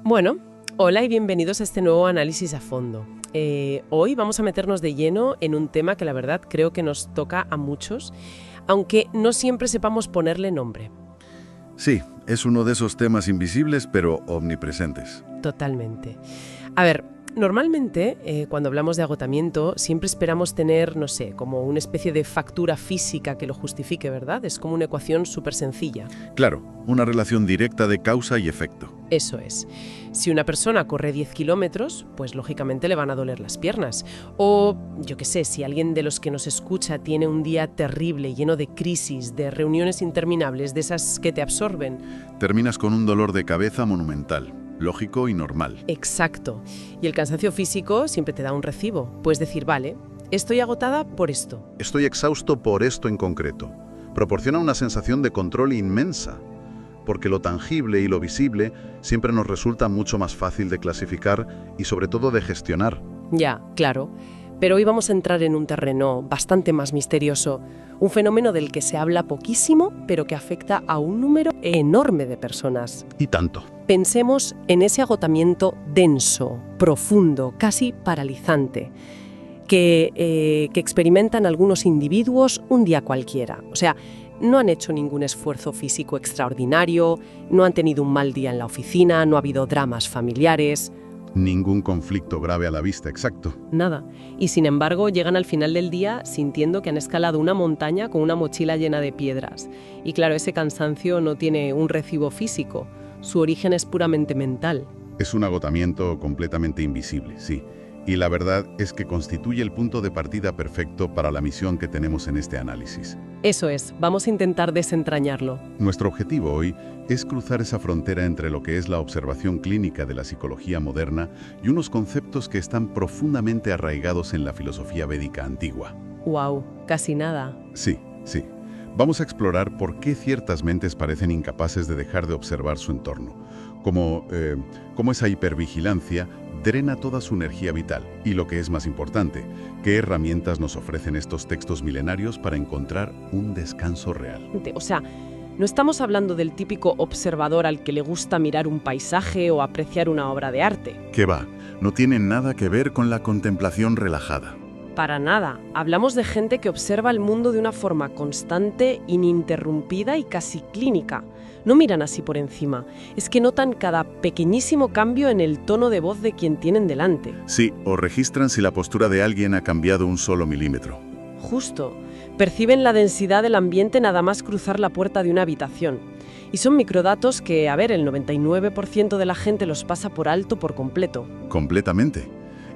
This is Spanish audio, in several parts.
Bueno, hola y bienvenidos a este nuevo análisis a fondo. Hoy vamos a meternos de lleno en un tema que la verdad creo que nos toca a muchos, aunque no siempre sepamos ponerle nombre. Sí, es uno de esos temas invisibles pero omnipresentes. Totalmente. A ver, normalmente cuando hablamos de agotamiento siempre esperamos tener, no sé, como una especie de factura física que lo justifique, ¿verdad? Es como una ecuación súper sencilla. Claro, una relación directa de causa y efecto. Eso es. Si una persona corre 10 kilómetros, pues lógicamente le van a doler las piernas. O, yo qué sé, si alguien de los que nos escucha tiene un día terrible, lleno de crisis, de reuniones interminables, de esas que te absorben. Terminas con un dolor de cabeza monumental, lógico y normal. Exacto. Y el cansancio físico siempre te da un recibo. Puedes decir, vale, estoy agotada por esto. Estoy exhausto por esto en concreto. Proporciona una sensación de control inmensa, porque lo tangible y lo visible siempre nos resulta mucho más fácil de clasificar y sobre todo de gestionar. Ya, claro. Pero hoy vamos a entrar en un terreno bastante más misterioso, un fenómeno del que se habla poquísimo, pero que afecta a un número enorme de personas. Y tanto. Pensemos en ese agotamiento denso, profundo, casi paralizante, que experimentan algunos individuos un día cualquiera. O sea, no han hecho ningún esfuerzo físico extraordinario, no han tenido un mal día en la oficina, no ha habido dramas familiares. Ningún conflicto grave a la vista, exacto. Nada. Y sin embargo, llegan al final del día sintiendo que han escalado una montaña con una mochila llena de piedras. Y claro, ese cansancio no tiene un recibo físico. Su origen es puramente mental. Es un agotamiento completamente invisible, sí. Y la verdad es que constituye el punto de partida perfecto para la misión que tenemos en este análisis. Eso es, vamos a intentar desentrañarlo. Nuestro objetivo hoy es cruzar esa frontera entre lo que es la observación clínica de la psicología moderna y unos conceptos que están profundamente arraigados en la filosofía védica antigua. ¡Wow! Casi nada. Sí. Vamos a explorar por qué ciertas mentes parecen incapaces de dejar de observar su entorno, cómo esa hipervigilancia drena toda su energía vital y, lo que es más importante, qué herramientas nos ofrecen estos textos milenarios para encontrar un descanso real. O sea, no estamos hablando del típico observador al que le gusta mirar un paisaje o apreciar una obra de arte. ¿Qué va? No tiene nada que ver con la contemplación relajada. Para nada. Hablamos de gente que observa el mundo de una forma constante, ininterrumpida y casi clínica. No miran así por encima. Es que notan cada pequeñísimo cambio en el tono de voz de quien tienen delante. Sí, o registran si la postura de alguien ha cambiado un solo milímetro. Justo. Perciben la densidad del ambiente nada más cruzar la puerta de una habitación. Y son microdatos que, a ver, el 99% de la gente los pasa por alto por completo. Completamente.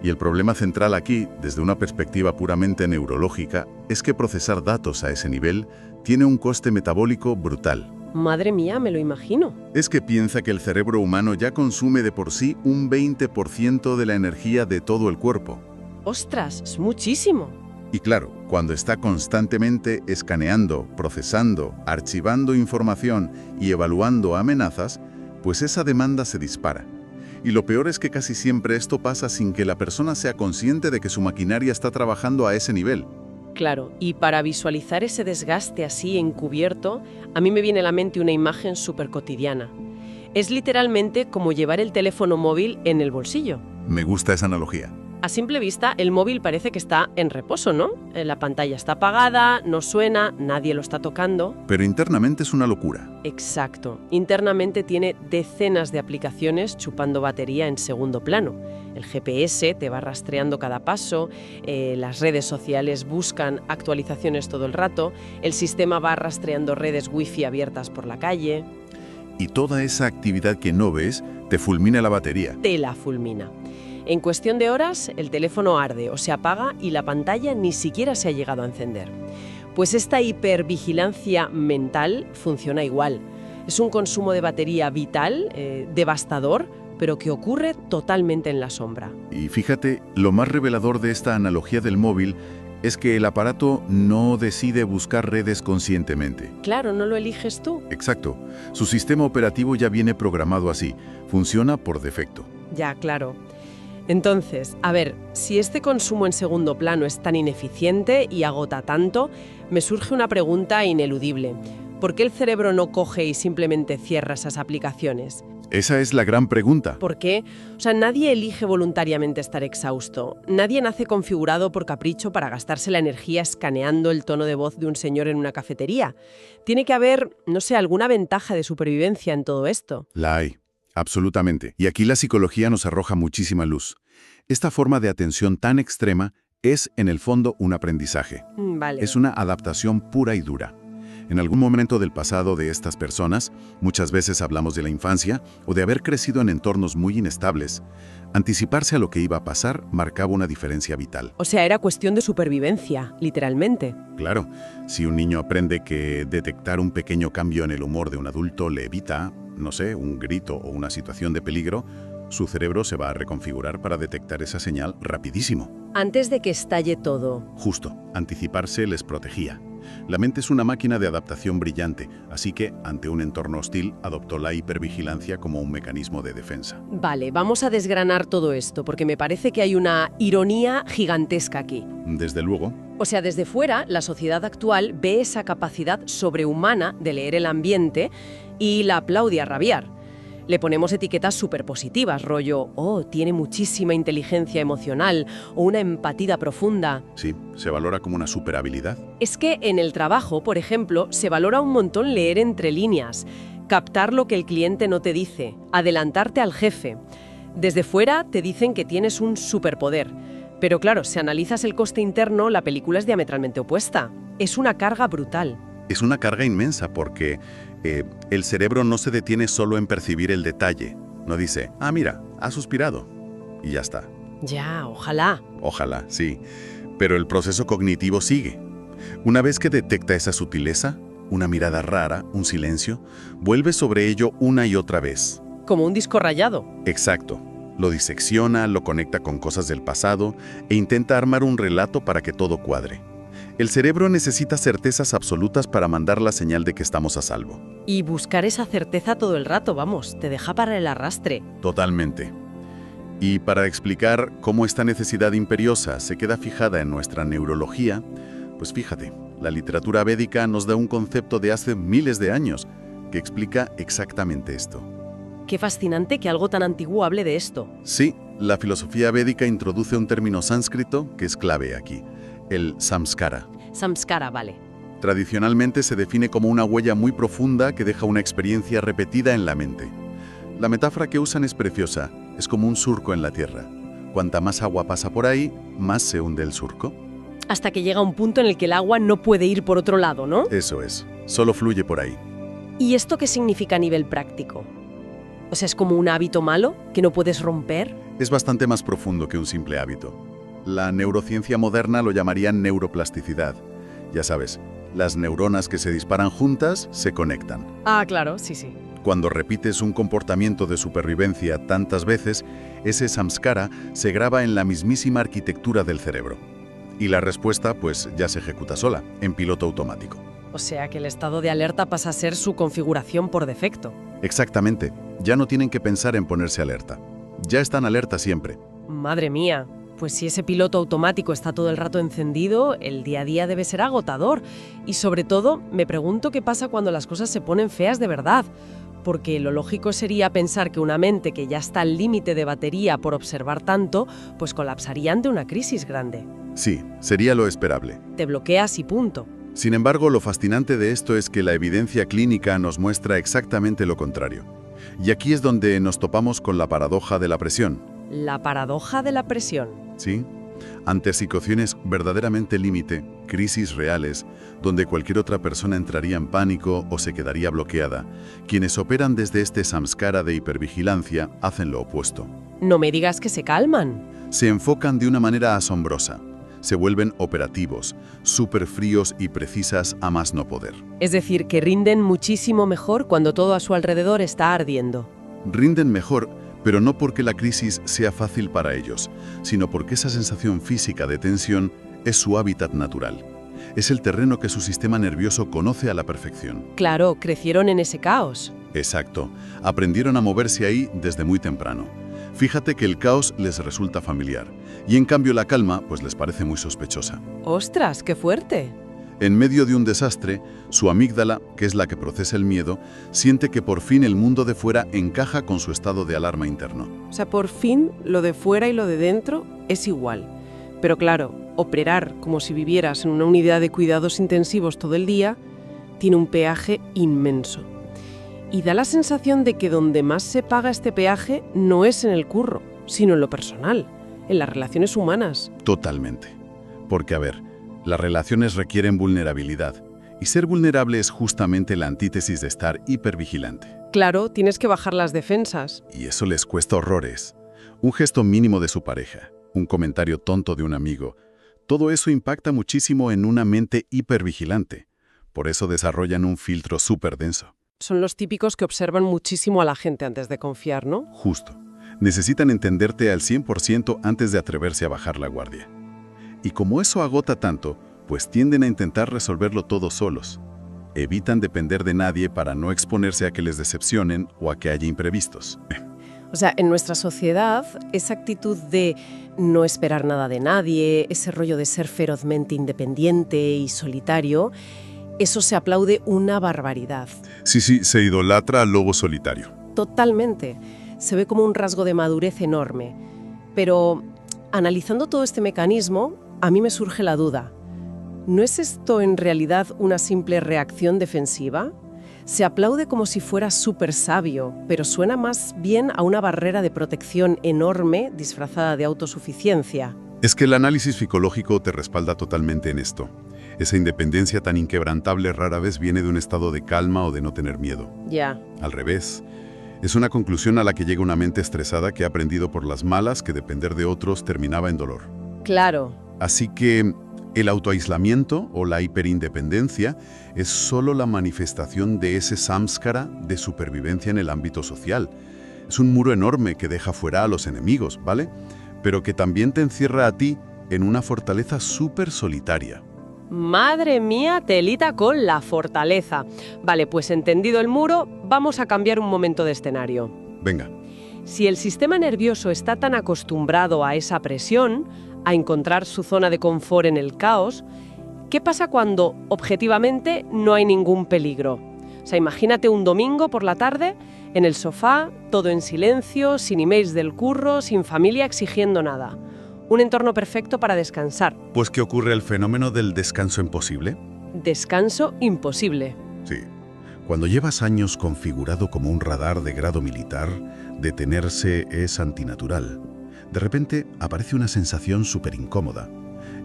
Y el problema central aquí, desde una perspectiva puramente neurológica, es que procesar datos a ese nivel tiene un coste metabólico brutal. Madre mía, me lo imagino. Es que piensa que el cerebro humano ya consume de por sí un 20% de la energía de todo el cuerpo. ¡Ostras! Es muchísimo. Y claro, cuando está constantemente escaneando, procesando, archivando información y evaluando amenazas, pues esa demanda se dispara. Y lo peor es que casi siempre esto pasa sin que la persona sea consciente de que su maquinaria está trabajando a ese nivel. Claro, y para visualizar ese desgaste así encubierto, a mí me viene a la mente una imagen súper cotidiana. Es literalmente como llevar el teléfono móvil en el bolsillo. Me gusta esa analogía. A simple vista, el móvil parece que está en reposo, ¿no? La pantalla está apagada, no suena, nadie lo está tocando. Pero internamente es una locura. Exacto. Internamente tiene decenas de aplicaciones chupando batería en segundo plano. El GPS te va rastreando cada paso, las redes sociales buscan actualizaciones todo el rato, el sistema va rastreando redes wifi abiertas por la calle. Y toda esa actividad que no ves te fulmina la batería. Te la fulmina. En cuestión de horas, el teléfono arde o se apaga y la pantalla ni siquiera se ha llegado a encender. Pues esta hipervigilancia mental funciona igual. Es un consumo de batería vital, devastador, pero que ocurre totalmente en la sombra. Y fíjate, lo más revelador de esta analogía del móvil es que el aparato no decide buscar redes conscientemente. Claro, no lo eliges tú. Exacto. Su sistema operativo ya viene programado así. Funciona por defecto. Ya, claro. Entonces, a ver, si este consumo en segundo plano es tan ineficiente y agota tanto, me surge una pregunta ineludible. ¿Por qué el cerebro no coge y simplemente cierra esas aplicaciones? Esa es la gran pregunta. ¿Por qué? O sea, nadie elige voluntariamente estar exhausto. Nadie nace configurado por capricho para gastarse la energía escaneando el tono de voz de un señor en una cafetería. Tiene que haber, no sé, alguna ventaja de supervivencia en todo esto. La hay, absolutamente. Y aquí la psicología nos arroja muchísima luz. Esta forma de atención tan extrema es, en el fondo, un aprendizaje. Vale. Es una adaptación pura y dura. En algún momento del pasado de estas personas, muchas veces hablamos de la infancia o de haber crecido en entornos muy inestables, anticiparse a lo que iba a pasar marcaba una diferencia vital. O sea, era cuestión de supervivencia, literalmente. Claro, si un niño aprende que detectar un pequeño cambio en el humor de un adulto le evita, no sé, un grito o una situación de peligro, su cerebro se va a reconfigurar para detectar esa señal rapidísimo. Antes de que estalle todo. Justo, anticiparse les protegía. La mente es una máquina de adaptación brillante, así que, ante un entorno hostil, adoptó la hipervigilancia como un mecanismo de defensa. Vale, vamos a desgranar todo esto, porque me parece que hay una ironía gigantesca aquí. Desde luego. O sea, desde fuera, la sociedad actual ve esa capacidad sobrehumana de leer el ambiente y la aplaude a rabiar. Le ponemos etiquetas superpositivas, rollo, oh, tiene muchísima inteligencia emocional o una empatía profunda. Sí, se valora como una superhabilidad. Es que en el trabajo, por ejemplo, se valora un montón leer entre líneas, captar lo que el cliente no te dice, adelantarte al jefe. Desde fuera te dicen que tienes un superpoder. Pero claro, si analizas el coste interno, la película es diametralmente opuesta. Es una carga brutal. Es una carga inmensa porque el cerebro no se detiene solo en percibir el detalle. No dice, ah, mira, ha suspirado. Y ya está. Ya, ojalá. Ojalá, sí. Pero el proceso cognitivo sigue. Una vez que detecta esa sutileza, una mirada rara, un silencio, vuelve sobre ello una y otra vez. Como un disco rayado. Exacto. Lo disecciona, lo conecta con cosas del pasado e intenta armar un relato para que todo cuadre. El cerebro necesita certezas absolutas para mandar la señal de que estamos a salvo. Y buscar esa certeza todo el rato, vamos, te deja para el arrastre. Totalmente. Y para explicar cómo esta necesidad imperiosa se queda fijada en nuestra neurología, pues fíjate, la literatura védica nos da un concepto de hace miles de años que explica exactamente esto. Qué fascinante que algo tan antiguo hable de esto. Sí, la filosofía védica introduce un término sánscrito que es clave aquí, el samskara. Samskara, vale. Tradicionalmente se define como una huella muy profunda que deja una experiencia repetida en la mente. La metáfora que usan es preciosa, es como un surco en la tierra. Cuanta más agua pasa por ahí, más se hunde el surco. Hasta que llega un punto en el que el agua no puede ir por otro lado, ¿no? Eso es, solo fluye por ahí. ¿Y esto qué significa a nivel práctico? O sea, ¿es como un hábito malo que no puedes romper? Es bastante más profundo que un simple hábito. La neurociencia moderna lo llamaría neuroplasticidad. Ya sabes, las neuronas que se disparan juntas se conectan. Ah, claro, sí, sí. Cuando repites un comportamiento de supervivencia tantas veces, ese samskara se graba en la mismísima arquitectura del cerebro. Y la respuesta, pues, ya se ejecuta sola, en piloto automático. O sea que el estado de alerta pasa a ser su configuración por defecto. Exactamente. Ya no tienen que pensar en ponerse alerta. Ya están alerta siempre. Madre mía. Pues si ese piloto automático está todo el rato encendido, el día a día debe ser agotador. Y sobre todo, me pregunto qué pasa cuando las cosas se ponen feas de verdad. Porque lo lógico sería pensar que una mente que ya está al límite de batería por observar tanto, pues colapsaría ante una crisis grande. Sí, sería lo esperable. Te bloqueas y punto. Sin embargo, lo fascinante de esto es que la evidencia clínica nos muestra exactamente lo contrario. Y aquí es donde nos topamos con la paradoja de la presión. La paradoja de la presión. ¿Sí? Ante situaciones verdaderamente límite, crisis reales, donde cualquier otra persona entraría en pánico o se quedaría bloqueada, quienes operan desde este samskara de hipervigilancia hacen lo opuesto. No me digas que se calman. Se enfocan de una manera asombrosa. Se vuelven operativos, súper fríos y precisas a más no poder. Es decir, que rinden muchísimo mejor cuando todo a su alrededor está ardiendo. Rinden mejor, pero no porque la crisis sea fácil para ellos, sino porque esa sensación física de tensión es su hábitat natural. Es el terreno que su sistema nervioso conoce a la perfección. Claro, crecieron en ese caos. Exacto. Aprendieron a moverse ahí desde muy temprano. Fíjate que el caos les resulta familiar, y en cambio la calma pues les parece muy sospechosa. ¡Ostras, qué fuerte! En medio de un desastre, su amígdala, que es la que procesa el miedo, siente que por fin el mundo de fuera encaja con su estado de alarma interno. O sea, por fin lo de fuera y lo de dentro es igual. Pero claro, operar como si vivieras en una unidad de cuidados intensivos todo el día tiene un peaje inmenso. Y da la sensación de que donde más se paga este peaje no es en el curro, sino en lo personal, en las relaciones humanas. Totalmente. Porque, a ver, las relaciones requieren vulnerabilidad, y ser vulnerable es justamente la antítesis de estar hipervigilante. Claro, tienes que bajar las defensas. Y eso les cuesta horrores. Un gesto mínimo de su pareja, un comentario tonto de un amigo, todo eso impacta muchísimo en una mente hipervigilante. Por eso desarrollan un filtro súper denso. Son los típicos que observan muchísimo a la gente antes de confiar, ¿no? Justo. Necesitan entenderte al 100% antes de atreverse a bajar la guardia. Y como eso agota tanto, pues tienden a intentar resolverlo todos solos. Evitan depender de nadie para no exponerse a que les decepcionen o a que haya imprevistos. O sea, en nuestra sociedad, esa actitud de no esperar nada de nadie, ese rollo de ser ferozmente independiente y solitario, eso se aplaude una barbaridad. Sí, se idolatra al lobo solitario. Totalmente. Se ve como un rasgo de madurez enorme. Pero, analizando todo este mecanismo, a mí me surge la duda. ¿No es esto en realidad una simple reacción defensiva? Se aplaude como si fuera súper sabio, pero suena más bien a una barrera de protección enorme disfrazada de autosuficiencia. Es que el análisis psicológico te respalda totalmente en esto. Esa independencia tan inquebrantable rara vez viene de un estado de calma o de no tener miedo. Ya. Al revés. Es una conclusión a la que llega una mente estresada que ha aprendido por las malas que depender de otros terminaba en dolor. Claro. Así que el autoaislamiento o la hiperindependencia es solo la manifestación de ese samskara de supervivencia en el ámbito social. Es un muro enorme que deja fuera a los enemigos, ¿vale? Pero que también te encierra a ti en una fortaleza súper solitaria. Madre mía, telita con la fortaleza. Vale, pues entendido el muro, vamos a cambiar un momento de escenario. Venga. Si el sistema nervioso está tan acostumbrado a esa presión, a encontrar su zona de confort en el caos, ¿qué pasa cuando, objetivamente, no hay ningún peligro? O sea, imagínate un domingo por la tarde, en el sofá, todo en silencio, sin emails del curro, sin familia exigiendo nada. Un entorno perfecto para descansar. Pues ¿qué ocurre el fenómeno del descanso imposible? Descanso imposible. Sí. Cuando llevas años configurado como un radar de grado militar, detenerse es antinatural. De repente aparece una sensación súper incómoda.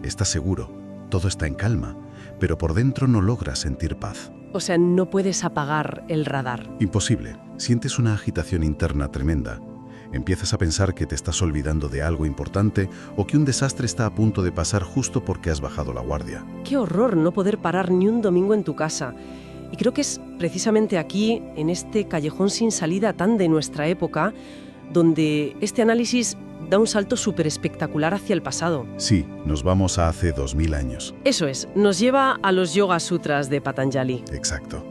Estás seguro, todo está en calma, pero por dentro no logras sentir paz. O sea, no puedes apagar el radar. Imposible. Sientes una agitación interna tremenda. Empiezas a pensar que te estás olvidando de algo importante o que un desastre está a punto de pasar justo porque has bajado la guardia. Qué horror no poder parar ni un domingo en tu casa. Y creo que es precisamente aquí, en este callejón sin salida tan de nuestra época, donde este análisis da un salto súper espectacular hacia el pasado. Sí, nos vamos a hace 2000 años. Eso es, nos lleva a los Yoga Sutras de Patanjali. Exacto.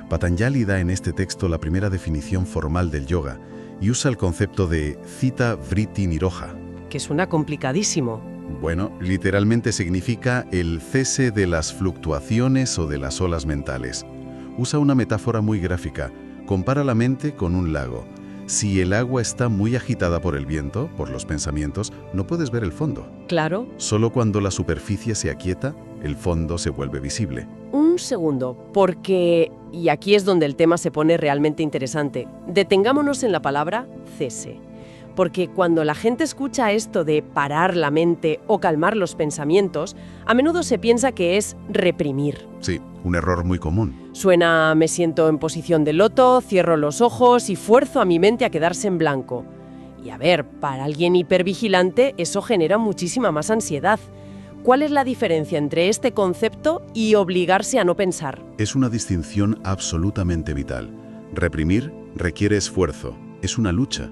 Patanjali da en este texto la primera definición formal del yoga y usa el concepto de Citta Vritti Nirodha. Que suena complicadísimo. Bueno, literalmente significa el cese de las fluctuaciones o de las olas mentales. Usa una metáfora muy gráfica. Compara la mente con un lago. Si el agua está muy agitada por el viento, por los pensamientos, no puedes ver el fondo. Claro. Solo cuando la superficie se aquieta, el fondo se vuelve visible. Un segundo, porque, y aquí es donde el tema se pone realmente interesante, detengámonos en la palabra cese. Porque cuando la gente escucha esto de parar la mente o calmar los pensamientos, a menudo se piensa que es reprimir. Sí, un error muy común. Suena, me siento en posición de loto, cierro los ojos y fuerzo a mi mente a quedarse en blanco. Y a ver, para alguien hipervigilante eso genera muchísima más ansiedad. ¿Cuál es la diferencia entre este concepto y obligarse a no pensar? Es una distinción absolutamente vital. Reprimir requiere esfuerzo, es una lucha.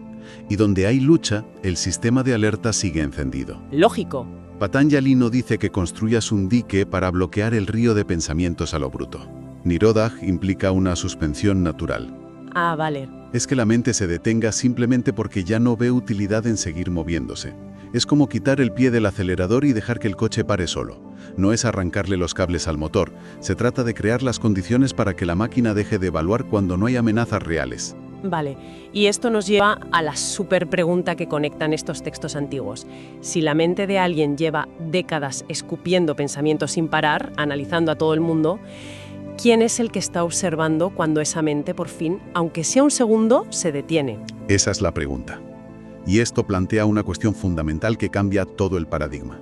Y donde hay lucha, el sistema de alerta sigue encendido. Lógico. Patanjali no dice que construyas un dique para bloquear el río de pensamientos a lo bruto. Nirodha implica una suspensión natural. Ah, vale. Es que la mente se detenga simplemente porque ya no ve utilidad en seguir moviéndose. Es como quitar el pie del acelerador y dejar que el coche pare solo. No es arrancarle los cables al motor, se trata de crear las condiciones para que la máquina deje de evaluar cuando no hay amenazas reales. Vale, y esto nos lleva a la súper pregunta que conectan estos textos antiguos. Si la mente de alguien lleva décadas escupiendo pensamientos sin parar, analizando a todo el mundo, ¿quién es el que está observando cuando esa mente por fin, aunque sea un segundo, se detiene? Esa es la pregunta. Y esto plantea una cuestión fundamental que cambia todo el paradigma.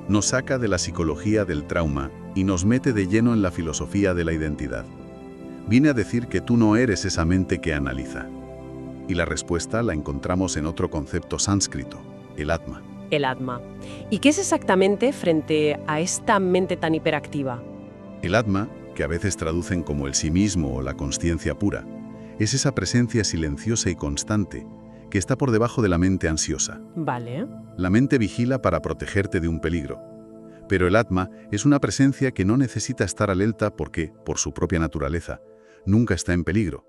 Nos saca de la psicología del trauma y nos mete de lleno en la filosofía de la identidad. Vine a decir que tú no eres esa mente que analiza. Y la respuesta la encontramos en otro concepto sánscrito, el Atma. El Atma. ¿Y qué es exactamente frente a esta mente tan hiperactiva? El Atma, que a veces traducen como el sí mismo o la consciencia pura, es esa presencia silenciosa y constante que está por debajo de la mente ansiosa. Vale. La mente vigila para protegerte de un peligro. Pero el Atma es una presencia que no necesita estar alerta porque, por su propia naturaleza, nunca está en peligro.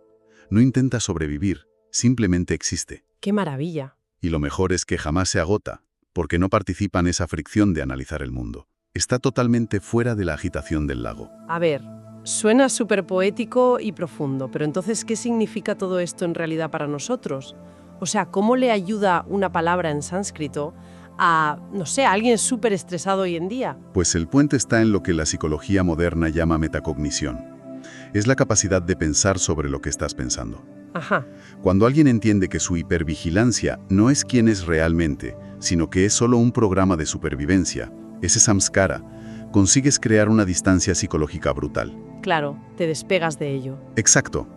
No intenta sobrevivir, simplemente existe. ¡Qué maravilla! Y lo mejor es que jamás se agota, porque no participa en esa fricción de analizar el mundo. Está totalmente fuera de la agitación del lago. A ver, suena súper poético y profundo, pero entonces, ¿qué significa todo esto en realidad para nosotros? O sea, ¿cómo le ayuda una palabra en sánscrito a, no sé, a alguien súper estresado hoy en día? Pues el puente está en lo que la psicología moderna llama metacognición. Es la capacidad de pensar sobre lo que estás pensando. Ajá. Cuando alguien entiende que su hipervigilancia no es quien es realmente, sino que es solo un programa de supervivencia, ese samskara, consigues crear una distancia psicológica brutal. Claro, te despegas de ello. Exacto.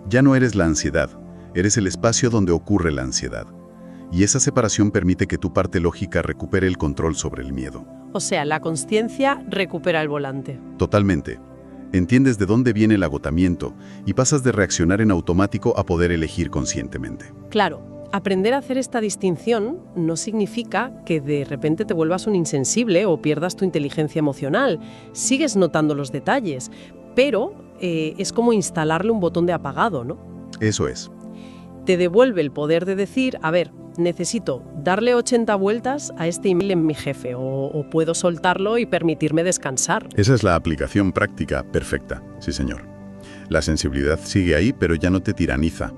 Ya no eres la ansiedad, eres el espacio donde ocurre la ansiedad. Y esa separación permite que tu parte lógica recupere el control sobre el miedo. O sea, la consciencia recupera el volante. Totalmente. Entiendes de dónde viene el agotamiento y pasas de reaccionar en automático a poder elegir conscientemente. Claro, aprender a hacer esta distinción no significa que de repente te vuelvas un insensible o pierdas tu inteligencia emocional. Sigues notando los detalles, pero es como instalarle un botón de apagado, ¿no? Eso es. Te devuelve el poder de decir, a ver, necesito darle 80 vueltas a este email en mi jefe o puedo soltarlo y permitirme descansar. Esa es la aplicación práctica perfecta, sí señor. La sensibilidad sigue ahí, pero ya no te tiraniza.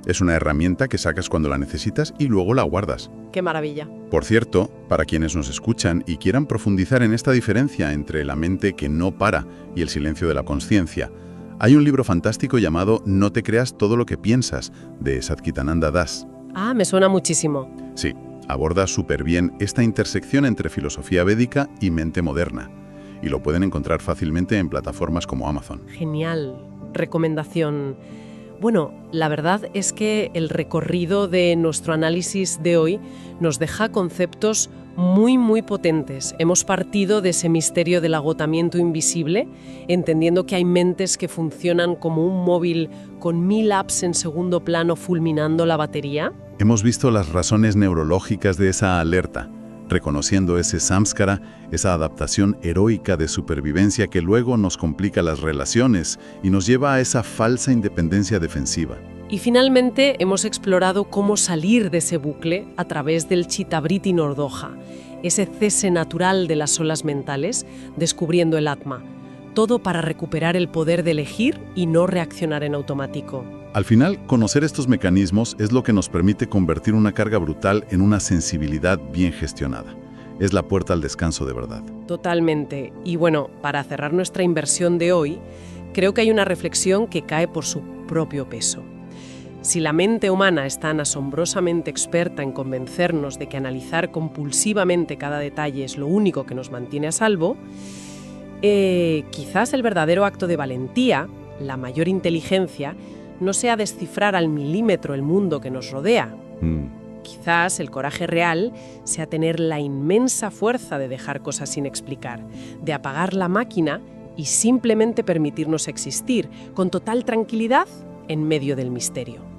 Es una herramienta que sacas cuando la necesitas y luego la guardas. ¡Qué maravilla! Por cierto, para quienes nos escuchan y quieran profundizar en esta diferencia entre la mente que no para y el silencio de la consciencia, hay un libro fantástico llamado No te creas todo lo que piensas, de Satchitananda Das. Ah, me suena muchísimo. Sí, aborda súper bien esta intersección entre filosofía védica y mente moderna. Y lo pueden encontrar fácilmente en plataformas como Amazon. Genial. Recomendación. Bueno, la verdad es que el recorrido de nuestro análisis de hoy nos deja conceptos muy potentes. Hemos partido de ese misterio del agotamiento invisible, entendiendo que hay mentes que funcionan como un móvil con 1000 apps en segundo plano fulminando la batería. Hemos visto las razones neurológicas de esa alerta, reconociendo ese samskara, esa adaptación heroica de supervivencia que luego nos complica las relaciones y nos lleva a esa falsa independencia defensiva. Y finalmente hemos explorado cómo salir de ese bucle a través del Chittavriti Nordoja, ese cese natural de las olas mentales, descubriendo el Atma. Todo para recuperar el poder de elegir y no reaccionar en automático. Al final, conocer estos mecanismos es lo que nos permite convertir una carga brutal en una sensibilidad bien gestionada. Es la puerta al descanso de verdad. Totalmente. Y bueno, para cerrar nuestra inversión de hoy, creo que hay una reflexión que cae por su propio peso. Si la mente humana es tan asombrosamente experta en convencernos de que analizar compulsivamente cada detalle es lo único que nos mantiene a salvo, quizás el verdadero acto de valentía, la mayor inteligencia, no sea descifrar al milímetro el mundo que nos rodea. Quizás el coraje real sea tener la inmensa fuerza de dejar cosas sin explicar, de apagar la máquina y simplemente permitirnos existir con total tranquilidad en medio del misterio.